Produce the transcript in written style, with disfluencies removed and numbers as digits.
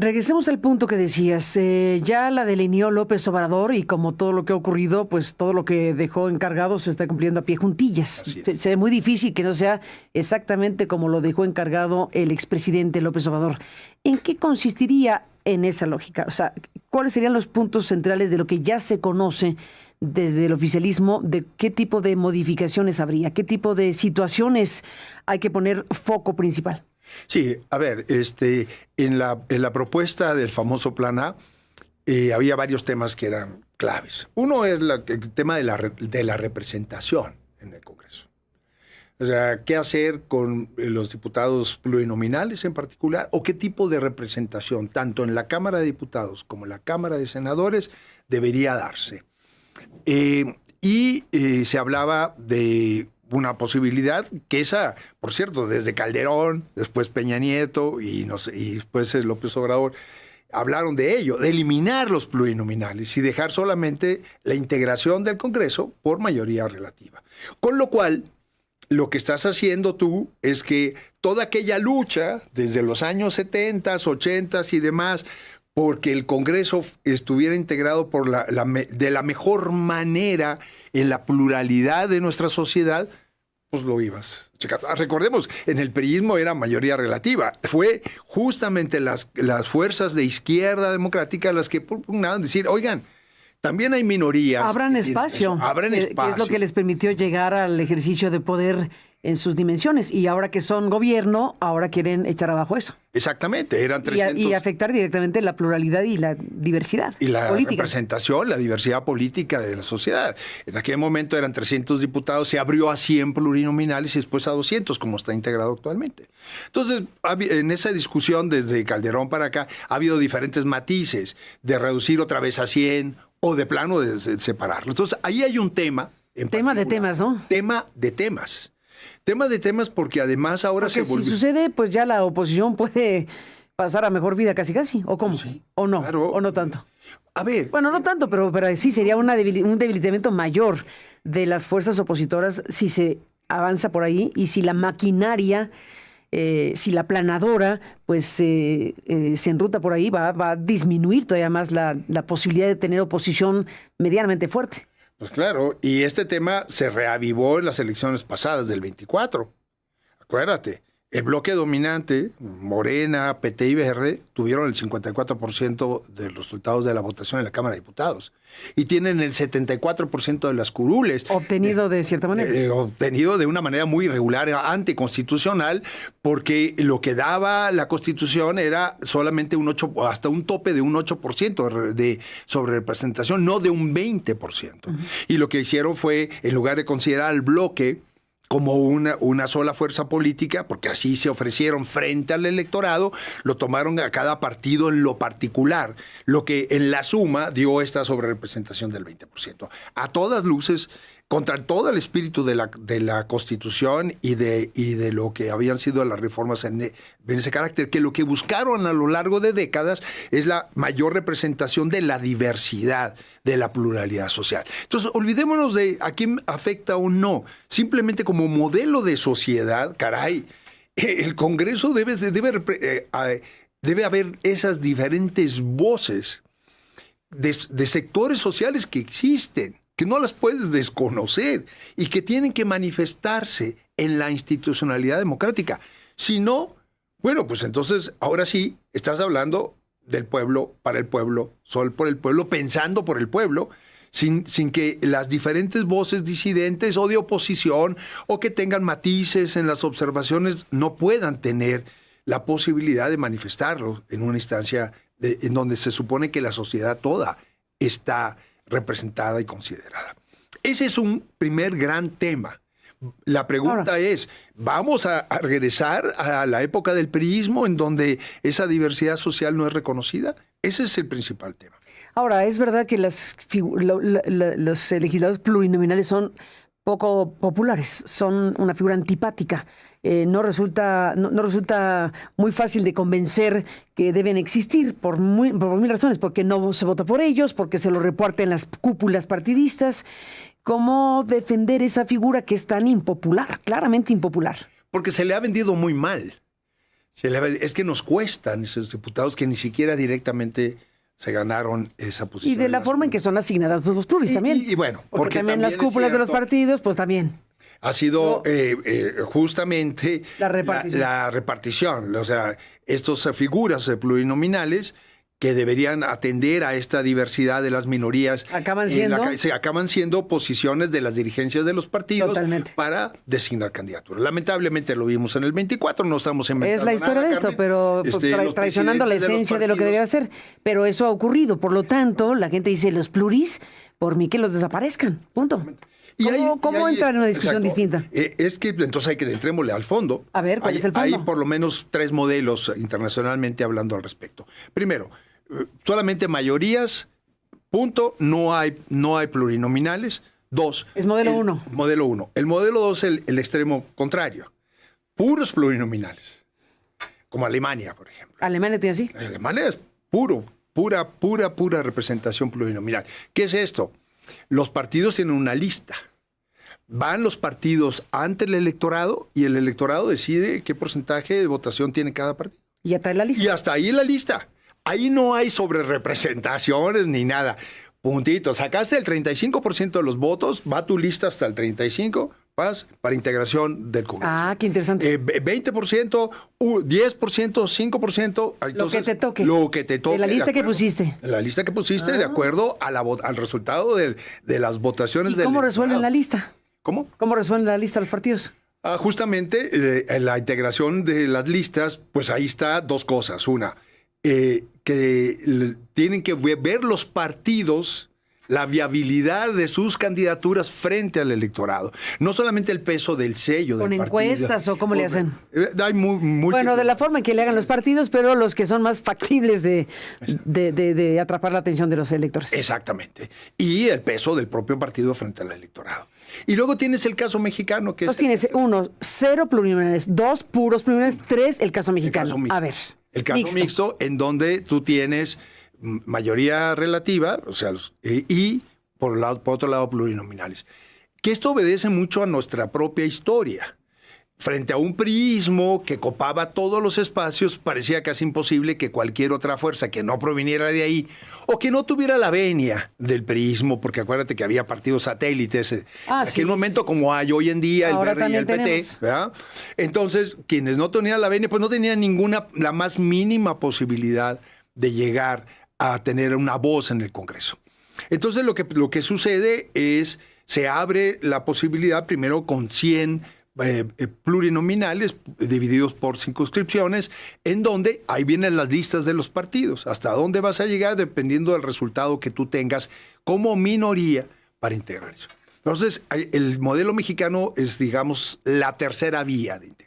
Regresemos al punto que decías. Ya la delineó López Obrador y como todo lo que ha ocurrido, pues todo lo que dejó encargado se está cumpliendo a pie juntillas. Se ve muy difícil que no sea exactamente como lo dejó encargado el expresidente López Obrador. ¿En qué consistiría en esa lógica? O sea, ¿cuáles serían los puntos centrales de lo que ya se conoce desde el oficialismo, de qué tipo de modificaciones habría, qué tipo de situaciones hay que poner foco principal? Sí, a ver, en la propuesta del famoso Plan A había varios temas que eran claves. Uno es el tema de la representación en el Congreso. O sea, ¿qué hacer con los diputados plurinominales en particular? ¿O qué tipo de representación, tanto en la Cámara de Diputados como en la Cámara de Senadores, debería darse? Se hablaba de una posibilidad que esa, por cierto, desde Calderón, después Peña Nieto y después López Obrador, hablaron de ello, de eliminar los plurinominales y dejar solamente la integración del Congreso por mayoría relativa. Con lo cual, lo que estás haciendo tú es que toda aquella lucha desde los años 70, 80 y demás, porque el Congreso estuviera integrado de la mejor manera en la pluralidad de nuestra sociedad, pues lo ibas checando. Recordemos, en el priismo era mayoría relativa. Fue justamente las fuerzas de izquierda democrática las que propugnaban decir, oigan, también hay minorías. Abran espacio. Abran espacio. Que es lo que les permitió llegar al ejercicio de poder en sus dimensiones. Y ahora que son gobierno, ahora quieren echar abajo eso. Exactamente, eran 300... Y afectar directamente la pluralidad y la diversidad y la política. Representación, la diversidad política de la sociedad. En aquel momento eran 300 diputados, se abrió a 100 plurinominales y después a 200, como está integrado actualmente. Entonces, en esa discusión desde Calderón para acá, ha habido diferentes matices de reducir otra vez a 100 o de plano de separarlo. Entonces, ahí hay un tema. Tema de temas, ¿no? Tema de temas. Tema de temas porque además ahora porque si sucede, pues ya la oposición puede pasar a mejor vida casi, ¿o cómo? Sí, ¿O no? Claro. ¿O no tanto? A ver. Bueno, no tanto, pero sí sería un debilitamiento mayor de las fuerzas opositoras si se avanza por ahí y si la maquinaria, si la planadora, pues se enruta por ahí, va a disminuir todavía más la posibilidad de tener oposición medianamente fuerte. Pues claro, y este tema se reavivó en las elecciones pasadas del 24. Acuérdate, el bloque dominante, Morena, PT y Verde, tuvieron el 54% de los resultados de la votación en la Cámara de Diputados. Y tienen el 74% de las curules. Obtenido de cierta manera. Obtenido de una manera muy irregular, anticonstitucional, porque lo que daba la Constitución era solamente hasta un tope de un 8% de sobrerepresentación, no de un 20%. Uh-huh. Y lo que hicieron fue, en lugar de considerar al bloque como una sola fuerza política, porque así se ofrecieron frente al electorado, lo tomaron a cada partido en lo particular, lo que en la suma dio esta sobrerepresentación del 20%. A todas luces, contra todo el espíritu de la Constitución y de lo que habían sido las reformas en ese carácter, que lo que buscaron a lo largo de décadas es la mayor representación de la diversidad, de la pluralidad social. Entonces, olvidémonos de a quién afecta o no. Simplemente como modelo de sociedad, caray, el Congreso debe haber esas diferentes voces de sectores sociales que existen, que no las puedes desconocer y que tienen que manifestarse en la institucionalidad democrática. Si no, bueno, pues entonces ahora sí estás hablando del pueblo, para el pueblo, solo por el pueblo, pensando por el pueblo, sin que las diferentes voces disidentes o de oposición o que tengan matices en las observaciones no puedan tener la posibilidad de manifestarlo en una instancia en donde se supone que la sociedad toda está representada y considerada. Ese es un primer gran tema. La pregunta es, ¿vamos a regresar a la época del priismo en donde esa diversidad social no es reconocida? Ese es el principal tema. Ahora, es verdad que los legisladores plurinominales son poco populares, son una figura antipática. No resulta muy fácil de convencer que deben existir por mil razones, porque no se vota por ellos, porque se lo reparten las cúpulas partidistas. ¿Cómo defender esa figura que es tan impopular, claramente impopular? Porque se le ha vendido muy mal. Es que nos cuestan esos diputados que ni siquiera directamente se ganaron esa posición. Y de la forma en que son asignadas los pluris también. Y bueno, porque también las cúpulas de los partidos, pues también. Ha sido justamente la repartición. O sea, estas figuras plurinominales que deberían atender a esta diversidad de las minorías. Acaban siendo posiciones de las dirigencias de los partidos. Totalmente. Para designar candidaturas. Lamentablemente lo vimos en el 24, no estamos inventando Es la historia nada, de esto, Carmen. pero pues, traicionando la esencia de lo que debería ser. Pero eso ha ocurrido. Por lo tanto, la gente dice, los pluris, por mí que los desaparezcan. Punto. ¿Cómo entrar en una discusión distinta? Es que entonces entrémosle al fondo. A ver, ¿cuál es el fondo? Hay por lo menos 3 modelos internacionalmente hablando al respecto. Primero, solamente mayorías, punto, no hay plurinominales. 2. Es modelo 1. Modelo 1. El modelo 2 es el extremo contrario. Puros plurinominales. Como Alemania, por ejemplo. ¿Alemania tiene así? Alemania es pura representación plurinominal. ¿Qué es esto? Los partidos tienen una lista. Van los partidos ante el electorado y el electorado decide qué porcentaje de votación tiene cada partido. Y hasta ahí la lista. Y hasta ahí la lista. Ahí no hay sobrerepresentaciones ni nada. Puntito. Sacaste el 35% de los votos, va tu lista hasta el 35%, vas para integración del Congreso. Ah, qué interesante. 20%, 10%, 5%. Entonces, lo que te toque. Lo que te toque. De la lista que pusiste. La lista que pusiste de acuerdo al resultado de las votaciones. ¿Y cómo resuelven la lista? ¿Cómo? ¿Cómo resuelven la lista los partidos? Justamente en la integración de las listas, pues ahí está 2 cosas. Una, que tienen que ver los partidos la viabilidad de sus candidaturas frente al electorado. No solamente el peso del sello del partido. ¿Con encuestas o cómo le hacen? Hay bueno, de la forma en que le hagan los partidos, pero los que son más factibles de atrapar la atención de los electores. Exactamente. Y el peso del propio partido frente al electorado. Y luego tienes el caso mexicano. Que entonces tienes 1, 0 plurinominales, 2 puros plurinominales, 3 el caso mexicano. A ver. El caso mixto en donde tú tienes mayoría relativa, o sea, y por otro lado plurinominales. Que esto obedece mucho a nuestra propia historia. Frente a un priismo que copaba todos los espacios, parecía casi imposible que cualquier otra fuerza que no proviniera de ahí o que no tuviera la venia del priismo, porque acuérdate que había partidos satélites en aquel momento como hay hoy en día, el Verde y el PT. ¿Verdad? Entonces, quienes no tenían la venia, pues no tenían la más mínima posibilidad de llegar a tener una voz en el Congreso. Entonces, lo que sucede es, se abre la posibilidad primero con 100 plurinominales divididos por circunscripciones, en donde ahí vienen las listas de los partidos. Hasta dónde vas a llegar dependiendo del resultado que tú tengas como minoría para integrar eso. Entonces, el modelo mexicano es, digamos, la tercera vía de integración.